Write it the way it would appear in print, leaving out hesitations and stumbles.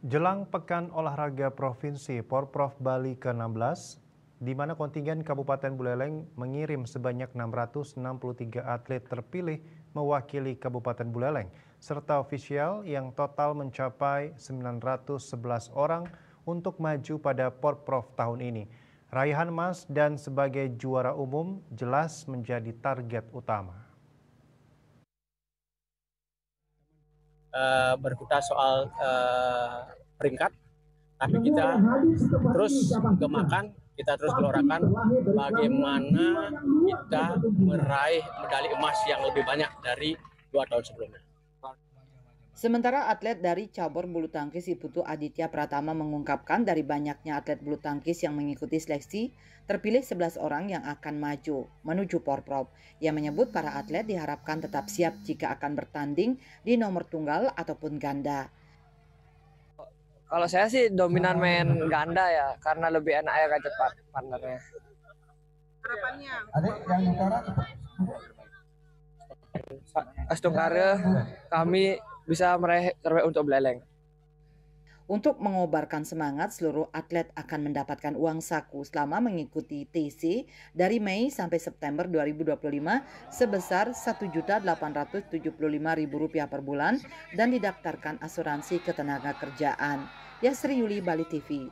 Jelang Pekan Olahraga Provinsi Porprov Bali ke-16, di mana kontingen Kabupaten Buleleng mengirim sebanyak 663 atlet terpilih mewakili Kabupaten Buleleng, serta ofisial yang total mencapai 911 orang untuk maju pada Porprov tahun ini. Raihan emas dan sebagai juara umum jelas menjadi target utama. Berkutat soal peringkat, tapi kita terus gemakan, kita terus gelorakan bagaimana kita meraih medali emas yang lebih banyak dari 2 tahun sebelumnya. Sementara atlet dari cabur bulu tangkis Iputu Aditya Pratama mengungkapkan dari banyaknya atlet bulu tangkis yang mengikuti seleksi, terpilih 11 orang yang akan maju menuju Porprov. Ia menyebut para atlet diharapkan tetap siap jika akan bertanding di nomor tunggal ataupun ganda. Kalau saya sih dominan main ganda ya, karena lebih enak ya kan cepat partnernya. Harapannya? Astungkare kami bisa meraih terbaik untuk Buleleng. Untuk mengobarkan semangat, seluruh atlet akan mendapatkan uang saku selama mengikuti TC dari Mei sampai September 2025 sebesar Rp1.875.000 per bulan dan didaftarkan asuransi ketenagakerjaan. Yasri Yuli, Bali TV.